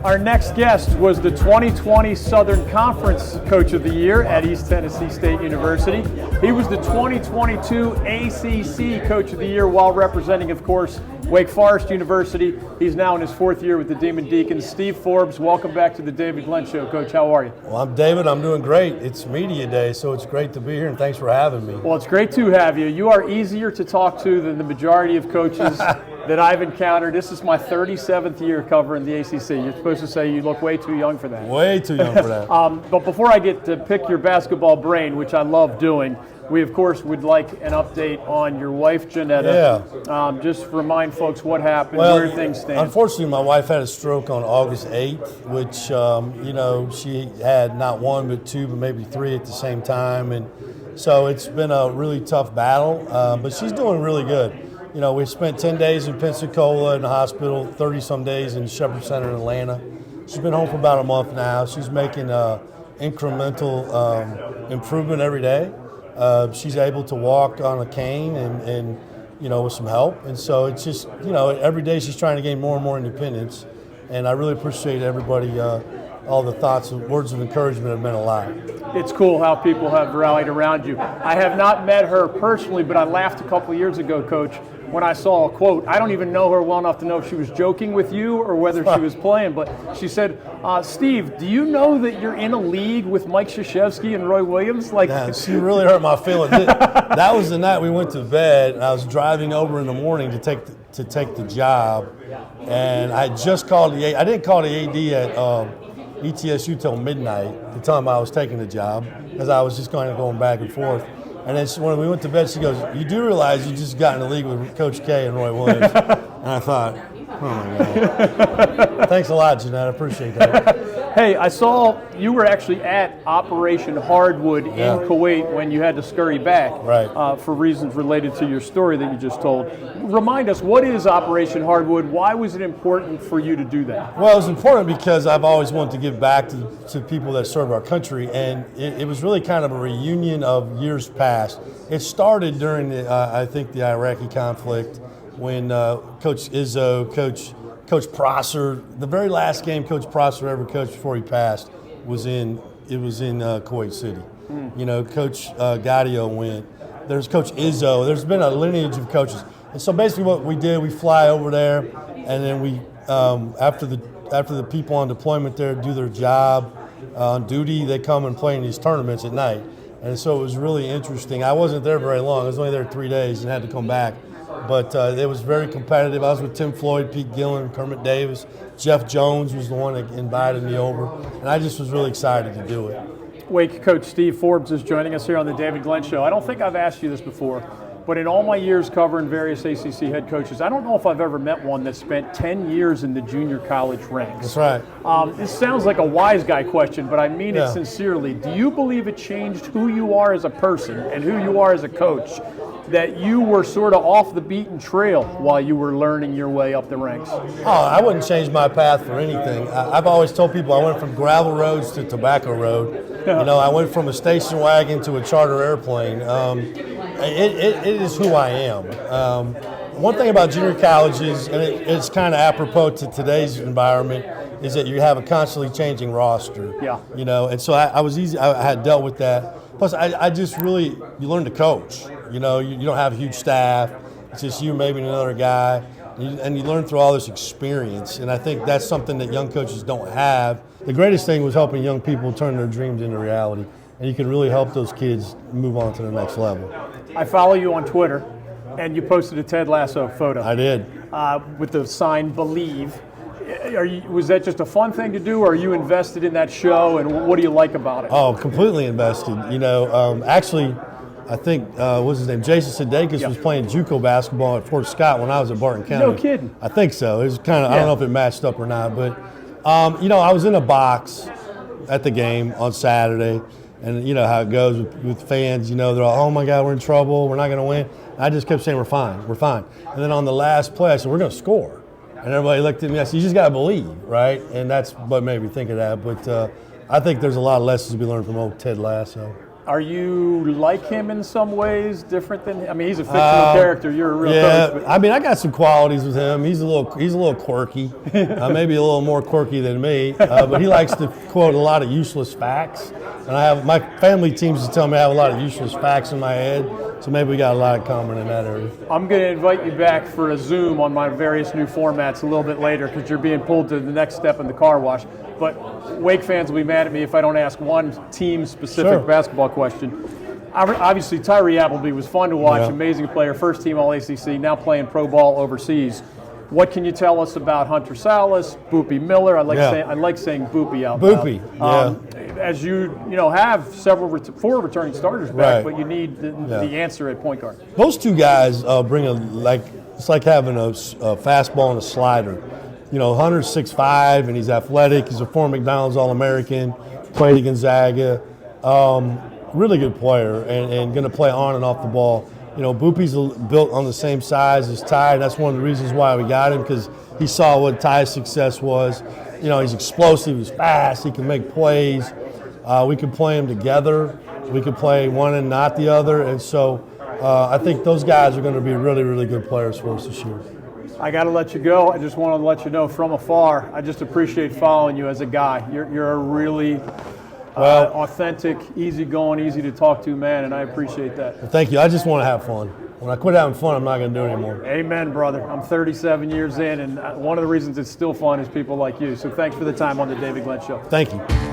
Our next guest was the 2020 Southern Conference Coach of the Year at East Tennessee State University. He was the 2022 ACC Coach of the Year while representing, of course, Wake Forest University. He's now in his fourth year with the Demon Deacons. Steve Forbes, welcome back to the David Glenn Show. Coach, how are you? Well, I'm David. I'm doing great. It's media day, so it's great to be here, and thanks for having me. Well, it's great to have you. You are easier to talk to than the majority of coaches that I've encountered. This is my 37th year covering the ACC. You're supposed to say you look way too young for that. Way too young for that. But before I get to pick your basketball brain, which I love doing, we, of course, would like an update on your wife, Janetta. Yeah. Just remind folks what happened, where things stand. Unfortunately, my wife had a stroke on August 8th, which, she had not one but two, but maybe three at the same time. And so it's been a really tough battle, but she's doing really good. You know, we spent 10 days in Pensacola in the hospital, 30-some days in Shepherd Center in Atlanta. She's been home for about a month now. She's making incremental improvement every day. She's able to walk on a cane and with some help. And so it's just, every day she's trying to gain more and more independence. And I really appreciate everybody, all the thoughts and words of encouragement have meant a lot. It's cool how people have rallied around you. I have not met her personally, but I laughed a couple of years ago, Coach, when I saw a quote. I don't even know her well enough to know if she was joking with you or whether she was playing, but she said, Steve, do you know that you're in a league with Mike Krzyzewski and Roy Williams? Yeah, she really hurt my feelings. That was the night we went to bed, and I was driving over in the morning to take the job, and I just called the I didn't call the AD at ETSU till midnight to tell him I was taking the job, because I was just going back and forth. And then when we went to bed, she goes, "You do realize you just got in the league with Coach K and Roy Williams?" And I thought, oh my God. Thanks a lot, Jeanette. I appreciate that. Hey, I saw you were actually at Operation Hardwood in Kuwait when you had to scurry back for reasons related to your story that you just told. Remind us, what is Operation Hardwood? Why was it important for you to do that? Well, it was important because I've always wanted to give back to people that serve our country, and it was really kind of a reunion of years past. It started during, I think, the Iraqi conflict when Coach Izzo, Coach Prosser, the very last game Coach Prosser ever coached before he passed was in Kuwait City. Coach Gaudio went. There's Coach Izzo. There's been a lineage of coaches. And so basically what we did, we fly over there, and then we, after the people on deployment there do their job on duty, they come and play in these tournaments at night. And so it was really interesting. I wasn't there very long. I was only there 3 days and had to come back. But it was very competitive. I was with Tim Floyd, Pete Gillen, Kermit Davis. Jeff Jones was the one that invited me over. And I just was really excited to do it. Wake coach Steve Forbes is joining us here on the David Glenn Show. I don't think I've asked you this before, but in all my years covering various ACC head coaches, I don't know if I've ever met one that spent 10 years in the junior college ranks. That's right. This sounds like a wise guy question, but I mean it sincerely. Do you believe it changed who you are as a person and who you are as a coach, that you were sort of off the beaten trail while you were learning your way up the ranks? Oh, I wouldn't change my path for anything. I've always told people I went from gravel roads to tobacco road. I went from a station wagon to a charter airplane. It is who I am. One thing about junior colleges, and it's kind of apropos to today's environment, is that you have a constantly changing roster. Yeah. And so I had dealt with that. Plus, I just really, you learn to coach. You don't have a huge staff. It's just you, maybe another guy. And you learn through all this experience. And I think that's something that young coaches don't have. The greatest thing was helping young people turn their dreams into reality. And you can really help those kids move on to the next level. I follow you on Twitter, and you posted a Ted Lasso photo. I did. With the sign "Believe." Was that just a fun thing to do, or are you invested in that show, and what do you like about it? Oh, completely invested. Actually, I think, what's his name? Jason Sudeikis was playing JUCO basketball at Fort Scott when I was at Barton County. No kidding. I think so. It was kind of, I don't know if it matched up or not, but, I was in a box at the game on Saturday, and you know how it goes with fans. They're all, oh my God, we're in trouble, we're not going to win. I just kept saying, we're fine. And then on the last play, I said, we're going to score. And everybody looked at me, I said, you just got to believe, right? And that's what made me think of that. But I think there's a lot of lessons to be learned from old Ted Lasso. Are you like him in some ways, different than? I mean, he's a fictional character. You're a real coach. But I mean, I got some qualities with him. He's a little quirky, maybe a little more quirky than me. But he likes to quote a lot of useless facts, and my family teams to tell me I have a lot of useless facts in my head. So maybe we got a lot of common in that area. I'm going to invite you back for a Zoom on my various new formats a little bit later because you're being pulled to the next step in the car wash. But Wake fans will be mad at me if I don't ask one team-specific basketball question. Obviously, Tyree Appleby was fun to watch, amazing player, first team All-ACC, now playing pro ball overseas. What can you tell us about Hunter Salas, Boopy Miller? I like saying Boopy out loud. Boopy, as you have four returning starters back, but you need the answer at point guard. Those two guys bring it's like having a fastball and a slider. Hunter's 6'5", and he's athletic. He's a former McDonald's All-American, played at Gonzaga. Really good player and going to play on and off the ball. Boopy's built on the same size as Ty. That's one of the reasons why we got him, because he saw what Ty's success was. He's explosive, he's fast, he can make plays. We could play him together. We could play one and not the other. And so I think those guys are going to be really, really good players for us this year. I got to let you go. I just wanted to let you know from afar, I just appreciate following you as a guy. You're a really authentic, easygoing, easy to talk to man, and I appreciate that. Well, thank you. I just want to have fun. When I quit having fun, I'm not going to do it anymore. Amen, brother. I'm 37 years in, and one of the reasons it's still fun is people like you. So thanks for the time on the David Glenn Show. Thank you.